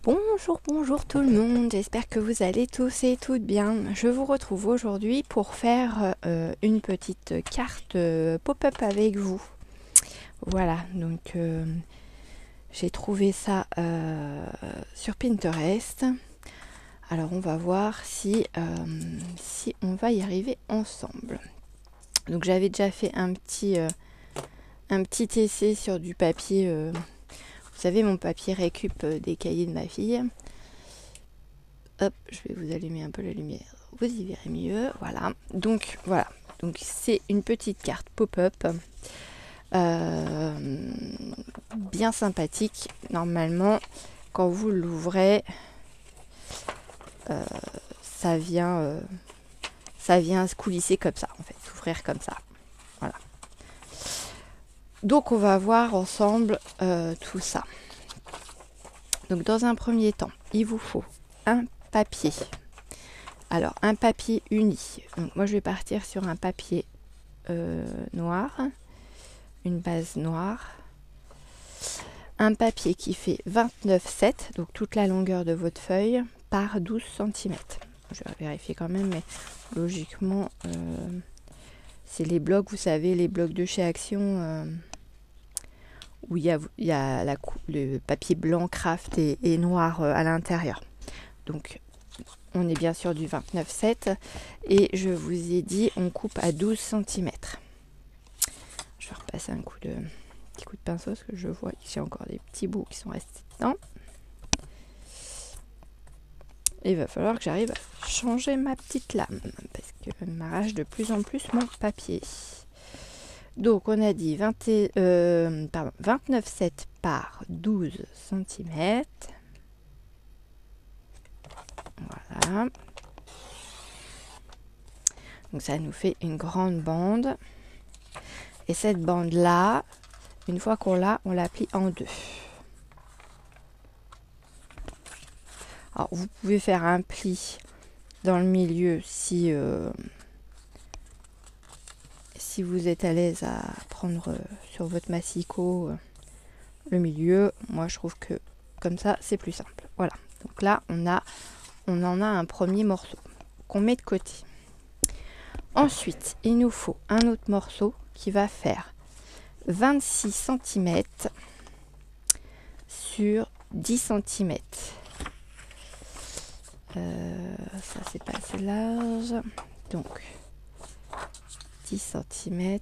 Bonjour, bonjour tout le monde, j'espère que vous allez tous et toutes bien. Je vous retrouve aujourd'hui pour faire une petite carte pop-up avec vous. Voilà, donc j'ai trouvé ça sur Pinterest. Alors on va voir si on va y arriver ensemble. Donc j'avais déjà fait un petit essai sur du papier, vous savez mon papier récup des cahiers de ma fille. Hop, je vais vous allumer un peu la lumière, vous y verrez mieux. Voilà, donc c'est une petite carte pop-up bien sympathique. Normalement, quand vous l'ouvrez, ça vient se coulisser comme ça, en fait, s'ouvrir comme ça. Voilà. Donc on va voir ensemble tout ça. Donc dans un premier temps, il vous faut un papier. Alors, un papier uni. Donc, moi, je vais partir sur un papier noir, une base noire. Un papier qui fait 29,7, donc toute la longueur de votre feuille, par 12 cm. Je vais vérifier quand même, mais logiquement, c'est les blocs, vous savez, les blocs de chez Action, où il y a le papier blanc craft et noir à l'intérieur. Donc, on est bien sûr du 29,7 et je vous ai dit on coupe à 12 cm. Je vais repasser un petit coup de pinceau parce que je vois qu'il y a encore des petits bouts qui sont restés dedans. Et il va falloir que j'arrive à changer ma petite lame parce qu'elle m'arrache de plus en plus mon papier. Donc on a dit 29,7 par 12 cm. Voilà. Donc ça nous fait une grande bande. Et cette bande-là, une fois qu'on l'a, on la plie en deux. Alors vous pouvez faire un pli dans le milieu si vous êtes à l'aise à prendre sur votre massicot le milieu. Moi je trouve que comme ça c'est plus simple. Voilà. Donc là on en a un premier morceau qu'on met de côté. Ensuite, il nous faut un autre morceau qui va faire 26 cm sur 10 cm. Ça, c'est pas assez large. Donc, 10 cm.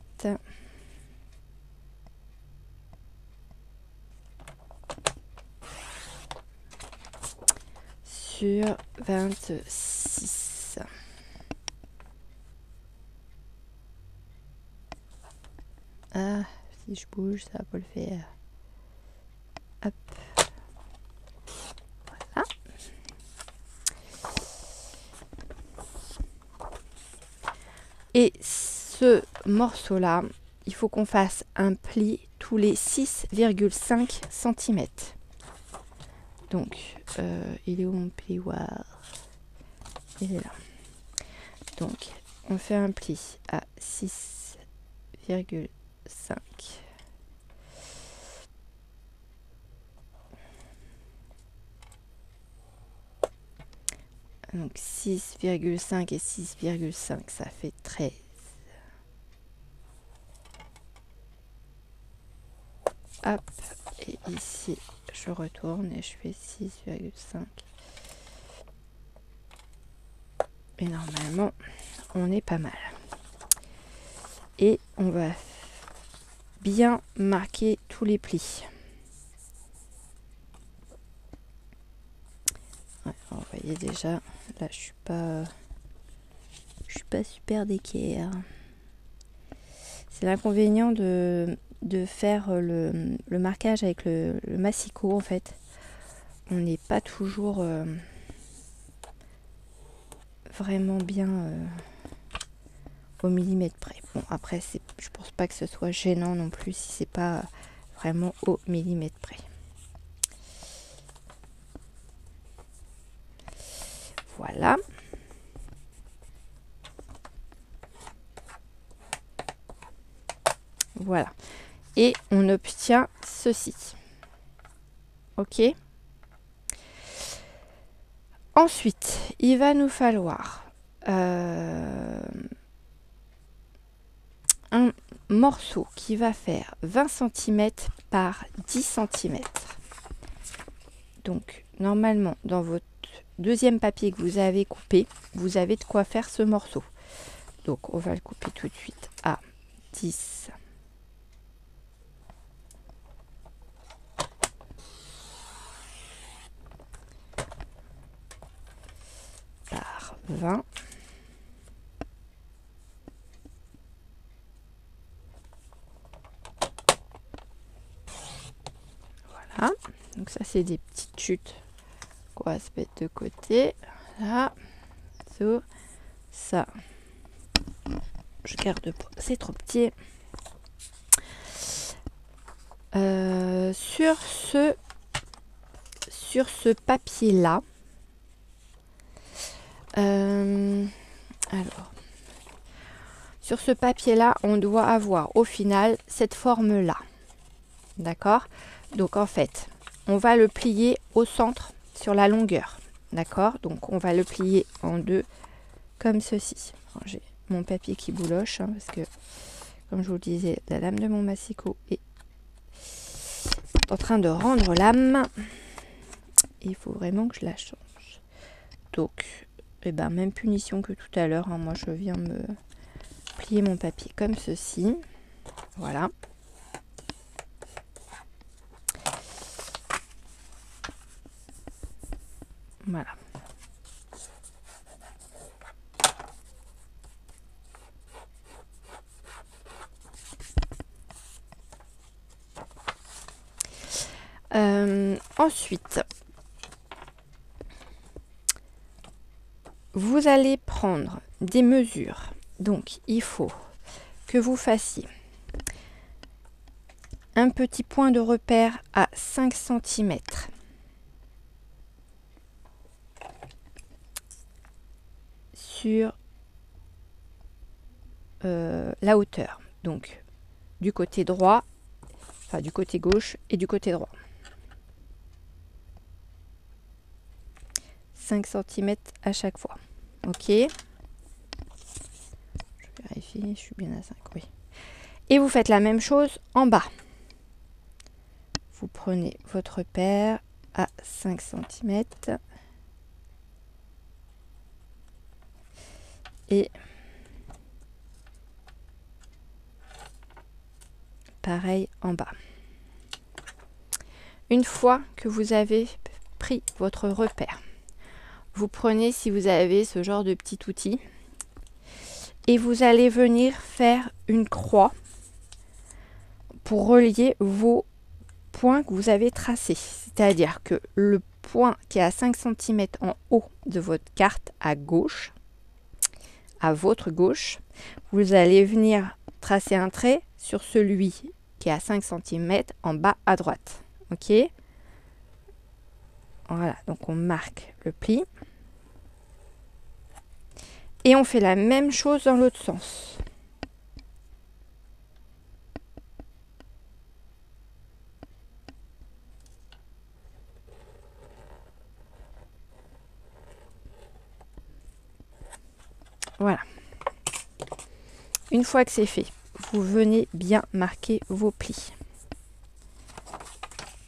Sur 26. Ah, si je bouge, ça va pas le faire. Hop. Voilà. Et ce morceau-là, il faut qu'on fasse un pli tous les 6,5 cm. Donc, il est où mon plioir? Il est là. Donc, on fait un pli à 6,5. Donc 6,5 et 6,5, ça fait 13. Hop, et ici, je retourne et je fais 6,5. Et normalement, on est pas mal. Et on va bien marquer tous les plis. Ouais, alors, vous voyez déjà, là je suis pas super d'équerre. C'est l'inconvénient de faire le marquage avec le massicot en fait. On n'est pas toujours vraiment bien au millimètre près. Bon après je pense pas que ce soit gênant non plus si c'est pas vraiment au millimètre près. Voilà. Voilà. Et on obtient ceci. Ok. Ensuite, il va nous falloir un morceau qui va faire 20 cm par 10 cm. Donc, normalement, dans votre deuxième papier que vous avez coupé, vous avez de quoi faire ce morceau. Donc, on va le couper tout de suite à 10 par 20. Voilà. Donc ça, c'est des petites chutes qu'on va se mettre de côté. Là, ça, je garde pas, c'est trop petit. Sur ce papier là, alors sur ce papier là, on doit avoir au final cette forme là, d'accord? Donc en fait, on va le plier au centre sur la longueur, d'accord? Donc on va le plier en deux comme ceci. J'ai mon papier qui bouloche, hein, parce que comme je vous le disais, la lame de mon massicot est en train de rendre l'âme. Il faut vraiment que je la change. Donc, eh ben, même punition que tout à l'heure, hein. Moi je viens me plier mon papier comme ceci. Voilà. Voilà. Ensuite, vous allez prendre des mesures. Donc, il faut que vous fassiez un petit point de repère à 5 cm. Sur la hauteur. Donc, du côté droit, enfin du côté gauche et du côté droit. 5 cm à chaque fois. Ok. Je vérifie, je suis bien à 5, oui. Et vous faites la même chose en bas. Vous prenez votre repère à 5 cm. Et pareil en bas. Une fois que vous avez pris votre repère, vous prenez, si vous avez ce genre de petit outil, et vous allez venir faire une croix pour relier vos points que vous avez tracés. C'est-à-dire que le point qui est à 5 cm en haut de votre carte à gauche, à votre gauche, vous allez venir tracer un trait sur celui qui est à 5 cm en bas à droite. Ok? Voilà, donc on marque le pli. Et on fait la même chose dans l'autre sens. Voilà. Une fois que c'est fait, vous venez bien marquer vos plis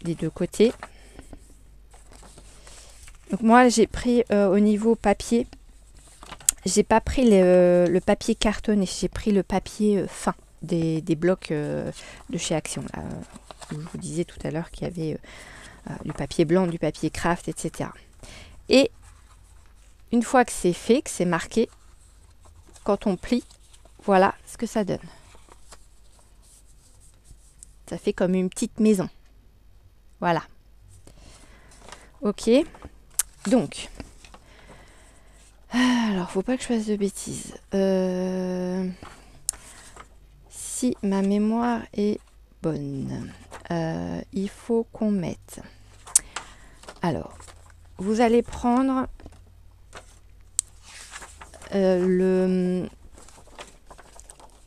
des deux côtés. Donc moi j'ai pris au niveau papier, j'ai pas pris le papier cartonné, j'ai pris le papier fin des blocs de chez Action. Là, où je vous disais tout à l'heure qu'il y avait du papier blanc, du papier craft, etc. Et une fois que c'est fait, que c'est marqué, quand on plie, voilà ce que ça donne. Ça fait comme une petite maison. Voilà. Ok. Donc, alors faut pas que je fasse de bêtises. Si ma mémoire est bonne, il faut qu'on mette. Alors, vous allez prendre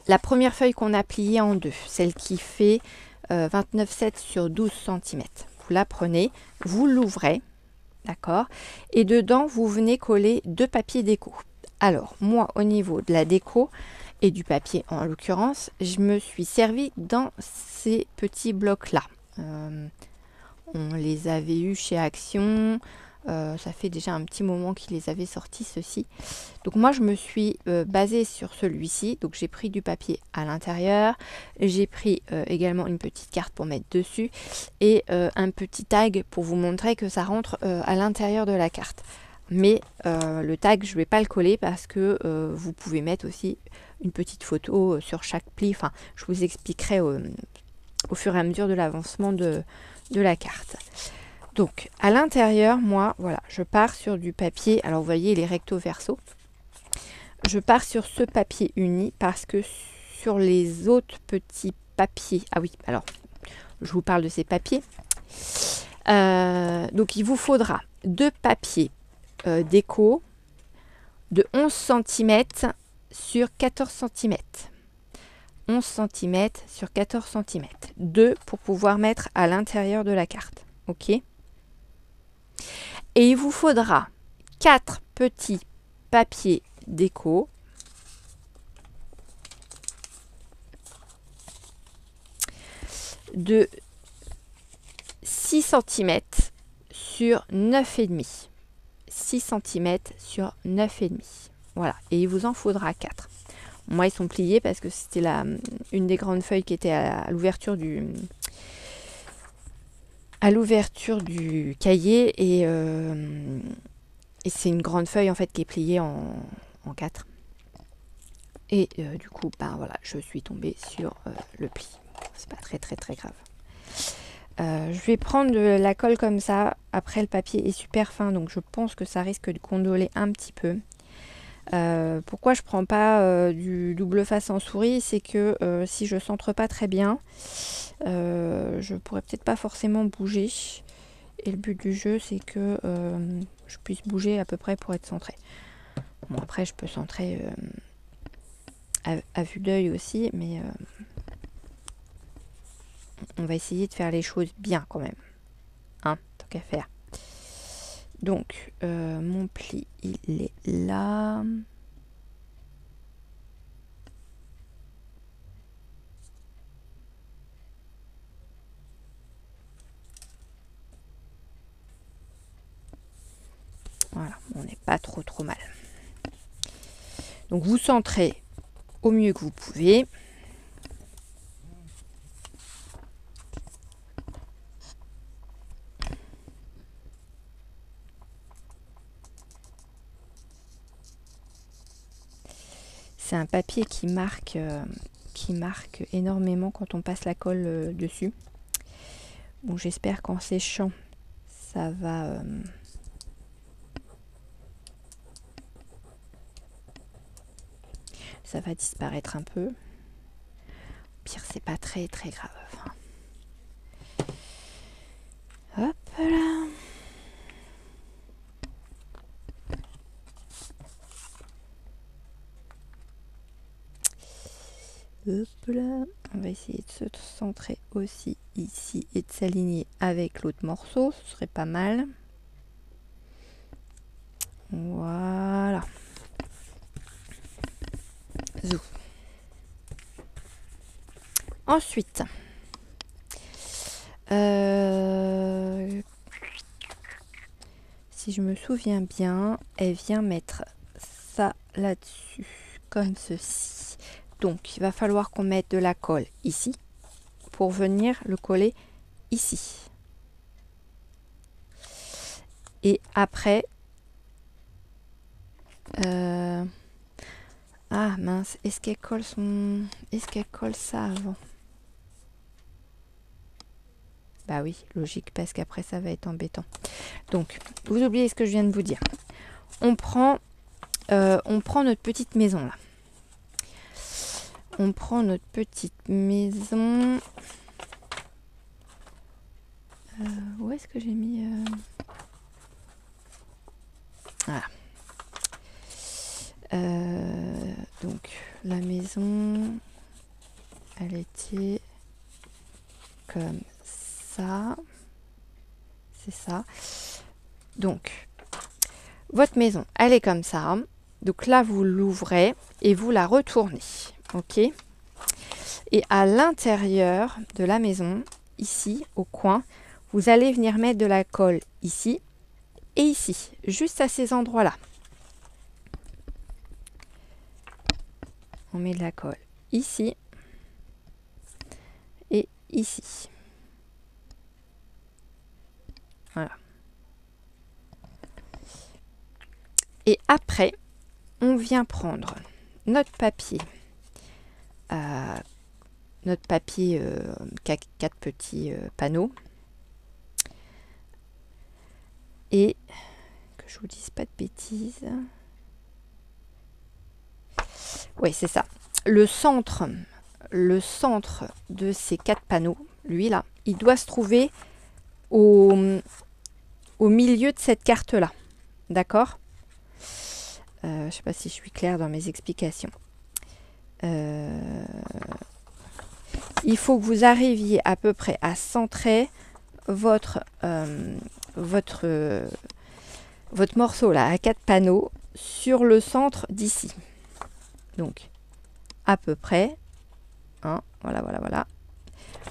la première feuille qu'on a pliée en deux, celle qui fait 29,7 sur 12 cm. Vous la prenez, vous l'ouvrez, D'accord. Et dedans, vous venez coller 2 papiers déco. Alors, moi, au niveau de la déco et du papier, en l'occurrence, je me suis servi dans ces petits blocs-là. On les avait eus chez Action. Ça fait déjà un petit moment qu'ils les avaient sortis, ceux-ci. Donc moi, je me suis basée sur celui-ci. Donc j'ai pris du papier à l'intérieur. J'ai pris également une petite carte pour mettre dessus. Et un petit tag pour vous montrer que ça rentre à l'intérieur de la carte. Mais le tag, je ne vais pas le coller parce que vous pouvez mettre aussi une petite photo sur chaque pli. Enfin, je vous expliquerai au fur et à mesure de l'avancement de la carte. Donc, à l'intérieur, moi, voilà, je pars sur du papier. Alors, vous voyez, les recto verso. Je pars sur ce papier uni parce que sur les autres petits papiers... Ah oui, alors, je vous parle de ces papiers. Donc, il vous faudra 2 papiers déco de 11 cm sur 14 cm. 11 cm sur 14 cm. 2 pour pouvoir mettre à l'intérieur de la carte. Ok ? Et il vous faudra 4 petits papiers déco de 6 cm sur 9,5. 6 cm sur 9,5. Voilà. Et il vous en faudra 4. Moi, ils sont pliés parce que c'était une des grandes feuilles qui était à l'ouverture du cahier et c'est une grande feuille en fait qui est pliée en 4 et du coup voilà, je suis tombée sur le pli. C'est pas très grave. Je vais prendre de la colle comme ça. Après, le papier est super fin, donc je pense que ça risque de gondoler un petit peu. Pourquoi je prends pas du double face en souris, c'est que si je centre pas très bien, je pourrais peut-être pas forcément bouger. Et le but du jeu, c'est que je puisse bouger à peu près pour être centré. Bon, après, je peux centrer à vue d'œil aussi, mais on va essayer de faire les choses bien quand même. Hein, tant qu'à faire. Donc, mon pli, il est là. Voilà, on n'est pas trop mal. Donc, vous centrez au mieux que vous pouvez. C'est un papier qui marque énormément quand on passe la colle dessus. Bon, j'espère qu'en séchant, ça va disparaître un peu. Pire, c'est pas très grave. Enfin. Hop là. Hop là. On va essayer de se centrer aussi ici et de s'aligner avec l'autre morceau. Ce serait pas mal. Voilà. Zou. Ensuite, si je me souviens bien, elle vient mettre ça là-dessus, comme ceci. Donc, il va falloir qu'on mette de la colle ici pour venir le coller ici. Et après, ah mince, est-ce qu'elle colle ça avant? Bah oui, logique, parce qu'après ça va être embêtant. Donc, vous oubliez ce que je viens de vous dire. On prend notre petite maison là. On prend notre petite maison. Où est-ce que j'ai mis Voilà. Donc la maison, elle était comme ça. C'est ça. Donc, votre maison, elle est comme ça. Donc là, vous l'ouvrez et vous la retournez. Ok? Et à l'intérieur de la maison, ici, au coin, vous allez venir mettre de la colle ici et ici, juste à ces endroits-là. On met de la colle ici et ici. Voilà. Et après, on vient prendre notre papier, quatre petits panneaux. Et que je vous dise pas de bêtises. Oui, c'est ça. Le centre de ces 4 panneaux, lui là, il doit se trouver au milieu de cette carte-là. D'accord? Je ne sais pas si je suis claire dans mes explications. Il faut que vous arriviez à peu près à centrer votre morceau là à 4 panneaux sur le centre d'ici. Donc, à peu près. Hein, voilà.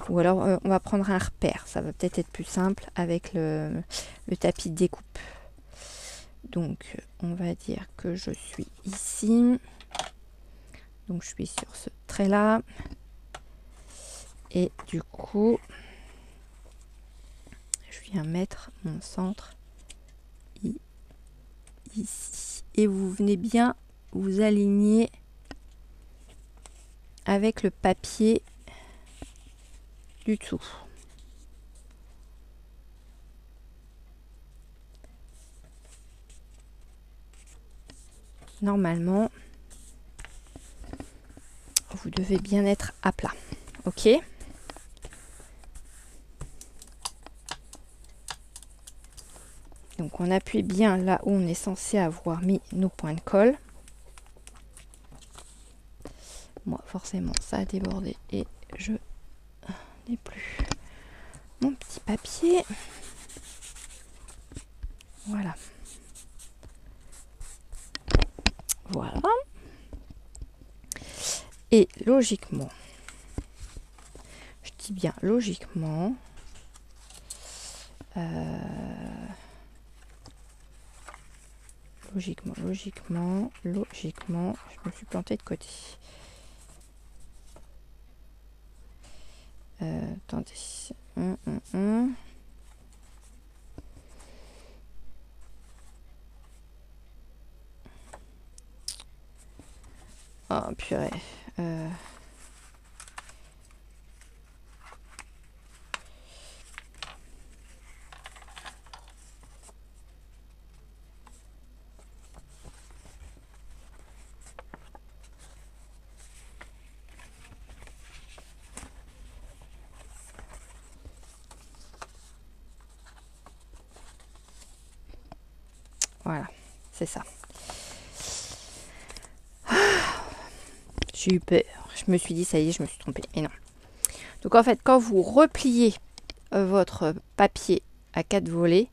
Ou alors, on va prendre un repère. Ça va peut-être être plus simple avec le tapis de découpe. Donc, on va dire que je suis ici. Donc, je suis sur ce trait-là. Et du coup, je viens mettre mon centre ici. Et vous venez bien vous aligner avec le papier du dessous. Normalement, vous devez bien être à plat. Ok? Donc on appuie bien là où on est censé avoir mis nos points de colle. Moi, forcément, ça a débordé et je n'ai plus mon petit papier. Voilà. Voilà. Et logiquement, je dis bien logiquement, logiquement, je me suis plantée de côté. Attendez. Oh purée. Voilà, c'est ça. J'ai eu peur. Je me suis dit, ça y est, je me suis trompée. Et non. Donc en fait, quand vous repliez votre papier à 4 volets,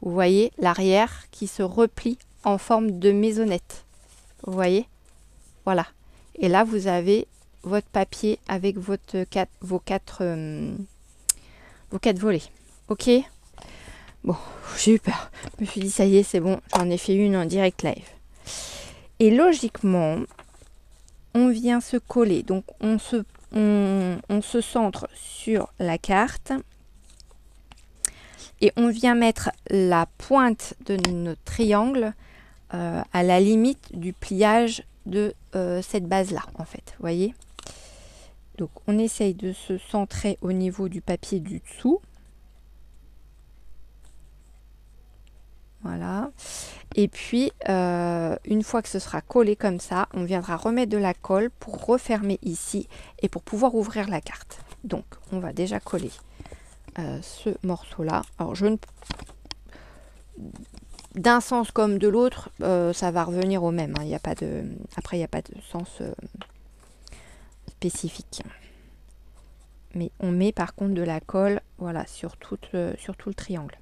vous voyez l'arrière qui se replie en forme de maisonnette. Vous voyez? Voilà. Et là, vous avez votre papier avec vos quatre volets. Ok? Bon, j'ai eu peur. Je me suis dit, ça y est, c'est bon. J'en ai fait une en direct live. Et logiquement, on vient se coller. Donc, on se centre sur la carte. Et on vient mettre la pointe de notre triangle à la limite du pliage de cette base-là, en fait. Vous voyez? Donc, on essaye de se centrer au niveau du papier du dessous. Voilà. Et puis, une fois que ce sera collé comme ça, on viendra remettre de la colle pour refermer ici et pour pouvoir ouvrir la carte. Donc, on va déjà coller ce morceau-là. Alors, d'un sens comme de l'autre, ça va revenir au même. Hein. Après, il n'y a pas de sens spécifique. Mais on met par contre de la colle, voilà, sur tout le triangle.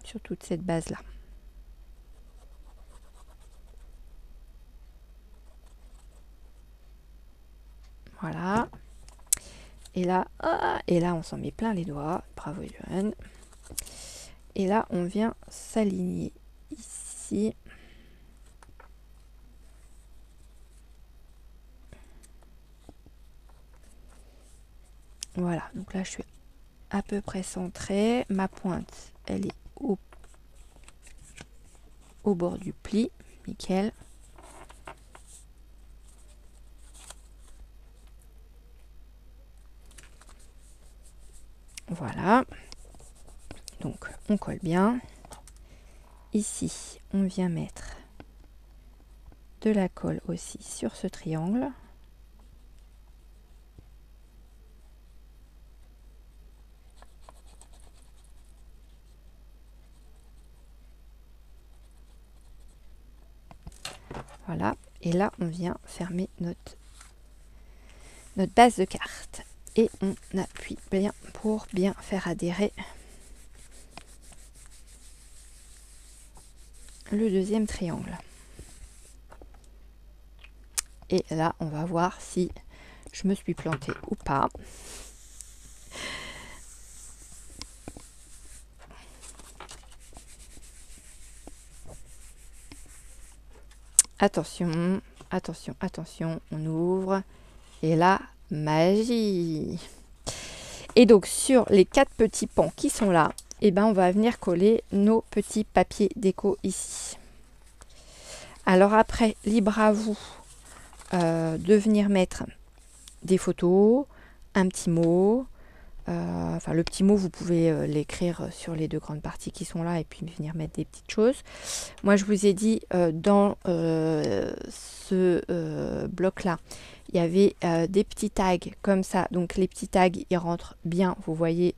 sur toute cette base là. Voilà. Et là, on s'en met plein les doigts. Bravo Johan. Et là, on vient s'aligner ici. Voilà, donc là, je suis à peu près centrée. Ma pointe, elle est au bord du pli. Nickel. Voilà. Donc, on colle bien. Ici, on vient mettre de la colle aussi sur ce triangle. Voilà. Et là, on vient fermer notre base de carte. Et on appuie bien pour bien faire adhérer le deuxième triangle. Et là, on va voir si je me suis plantée ou pas. Attention, attention, attention, on ouvre. Et là, magie! Et donc, sur les 4 petits pans qui sont là, eh ben, on va venir coller nos petits papiers déco ici. Alors après, libre à vous de venir mettre des photos, un petit mot. Enfin, le petit mot, vous pouvez l'écrire sur les 2 grandes parties qui sont là et puis venir mettre des petites choses. Moi, je vous ai dit, dans ce bloc-là, il y avait des petits tags comme ça. Donc, les petits tags, ils rentrent bien, vous voyez,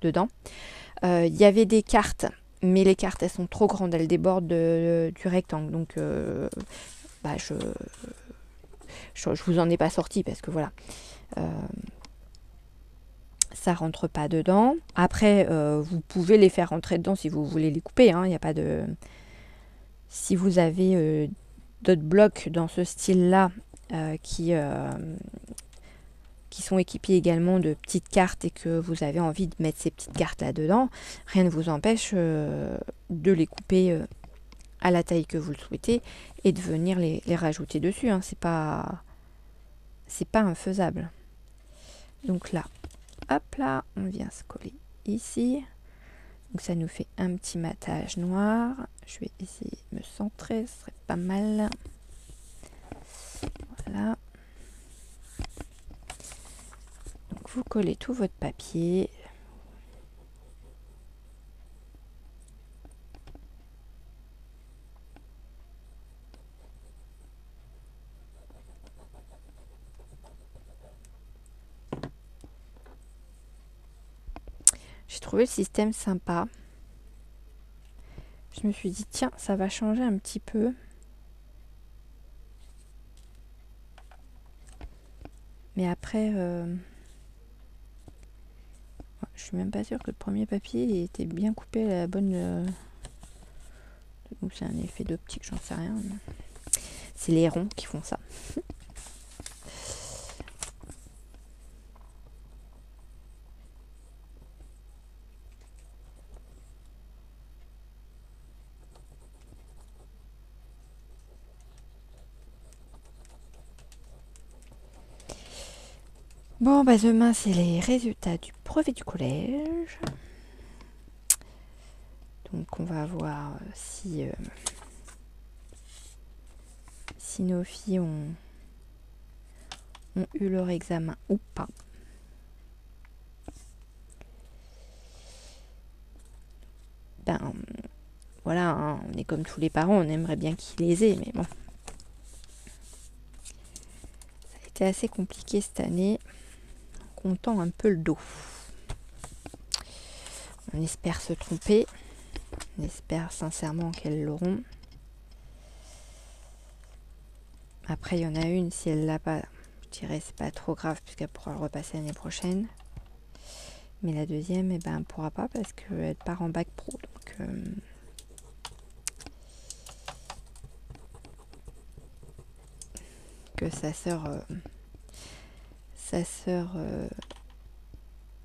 dedans. Il y avait des cartes, mais les cartes, elles sont trop grandes. Elles débordent du rectangle. Donc, je vous en ai pas sorti parce que voilà. Ça rentre pas dedans. Après, vous pouvez les faire rentrer dedans si vous voulez les couper. Il n'y a pas de... Si vous avez d'autres blocs dans ce style-là qui sont équipés également de petites cartes et que vous avez envie de mettre ces petites cartes là-dedans, rien ne vous empêche de les couper à la taille que vous le souhaitez et de venir les rajouter dessus. C'est pas infaisable. Donc là, hop là, on vient se coller ici. Donc ça nous fait un petit matage noir. Je vais essayer de me centrer, ce serait pas mal. Voilà. Donc vous collez tout votre papier. J'ai trouvé le système sympa. Je me suis dit, tiens, ça va changer un petit peu. Mais après, je suis même pas sûre que le premier papier était bien coupé à la bonne... Donc c'est un effet d'optique, j'en sais rien. C'est les ronds qui font ça. Bon, bah demain, c'est les résultats du brevet du collège. Donc, on va voir si nos filles ont eu leur examen ou pas. Ben, voilà, on est comme tous les parents, on aimerait bien qu'ils les aient, mais bon. Ça a été assez compliqué cette année. On tend un peu le dos. On espère se tromper. On espère sincèrement qu'elles l'auront. Après, il y en a une, si elle l'a pas, je dirais c'est pas trop grave puisqu'elle pourra le repasser l'année prochaine. Mais la deuxième, elle ne pourra pas parce qu'elle part en bac pro. Donc, que sa sœur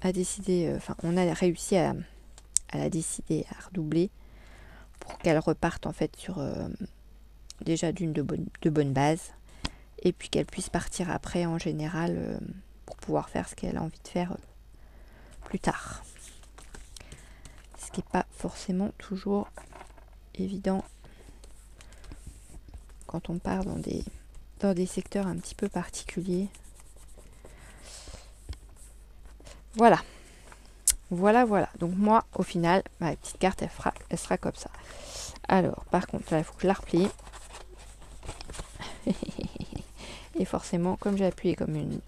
a décidé, enfin on a réussi à la décider à redoubler pour qu'elle reparte en fait sur déjà de bonnes bases, et puis qu'elle puisse partir après en général pour pouvoir faire ce qu'elle a envie de faire plus tard. Ce qui n'est pas forcément toujours évident quand on part dans des secteurs un petit peu particuliers. Voilà. Donc moi, au final, ma petite carte, elle sera comme ça. Alors, par contre, là, il faut que je la replie. Et forcément, comme j'ai appuyé comme une...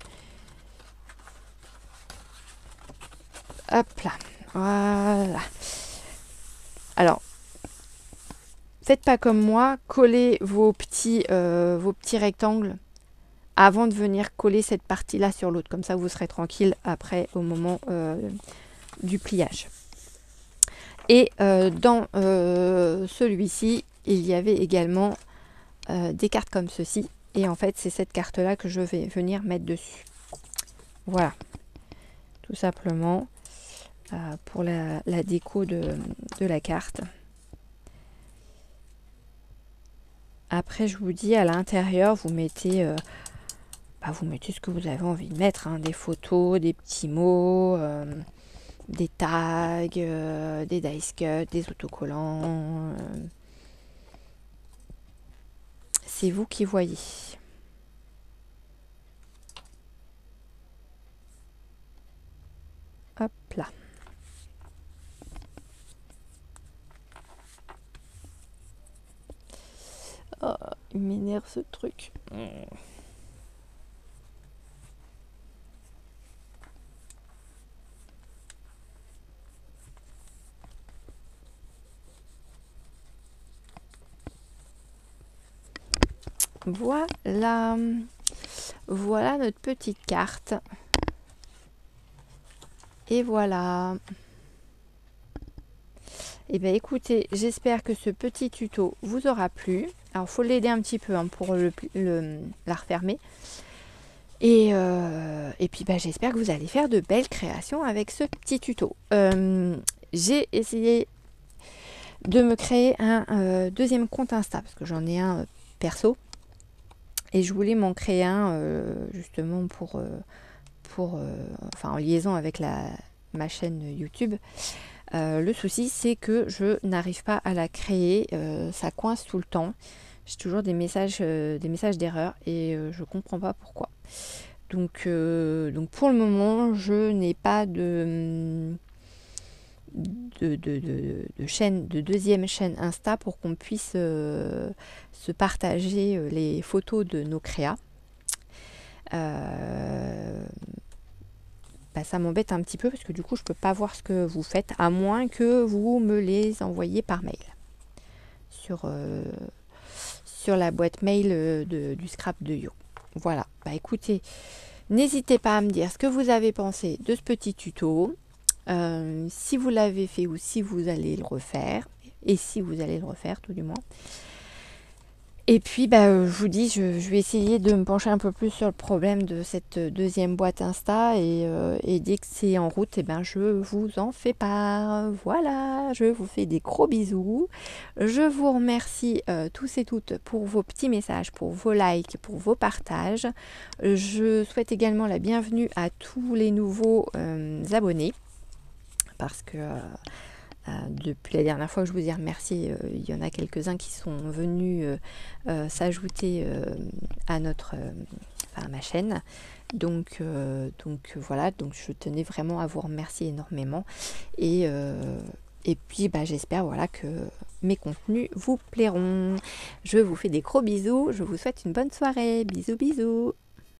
Hop là. Voilà. Alors, faites pas comme moi, collez vos petits rectangles avant de venir coller cette partie-là sur l'autre. Comme ça, vous serez tranquille après au moment du pliage. Et dans celui-ci, il y avait également des cartes comme ceci. Et en fait, c'est cette carte-là que je vais venir mettre dessus. Voilà. Tout simplement pour la déco de la carte. Après, je vous dis, à l'intérieur, vous mettez ce que vous avez envie de mettre. Hein, des photos, des petits mots, des tags, des dice cuts, des autocollants. C'est vous qui voyez. Hop là. Oh, il m'énerve ce truc. Voilà. Voilà notre petite carte. Et voilà. Et bien écoutez, j'espère que ce petit tuto vous aura plu. Alors il faut l'aider un petit peu hein, pour la refermer. Et puis j'espère que vous allez faire de belles créations avec ce petit tuto. J'ai essayé de me créer un deuxième compte Insta parce que j'en ai un perso. Et je voulais m'en créer un justement en liaison avec ma chaîne YouTube. Le souci, c'est que je n'arrive pas à la créer. Ça coince tout le temps. J'ai toujours des messages d'erreur et je comprends pas pourquoi. Donc pour le moment, je n'ai pas de deuxième chaîne Insta pour qu'on puisse se partager les photos de nos créas. Ça m'embête un petit peu parce que du coup je peux pas voir ce que vous faites à moins que vous me les envoyiez par mail sur la boîte mail du scrap de Yo. Voilà, écoutez, n'hésitez pas à me dire ce que vous avez pensé de ce petit tuto, si vous l'avez fait ou si vous allez le refaire, et si vous allez le refaire tout du moins. Et puis je vous dis, je vais essayer de me pencher un peu plus sur le problème de cette deuxième boîte Insta et dès que c'est en route, je vous en fais part. Voilà, je vous fais des gros bisous. Je vous remercie tous et toutes pour vos petits messages, pour vos likes, pour vos partages. Je souhaite également la bienvenue à tous les nouveaux abonnés parce que... depuis la dernière fois que je vous ai remercié, il y en a quelques-uns qui sont venus s'ajouter à ma chaîne. Donc voilà, donc je tenais vraiment à vous remercier énormément. Et puis j'espère que mes contenus vous plairont. Je vous fais des gros bisous, je vous souhaite une bonne soirée. Bisous bisous.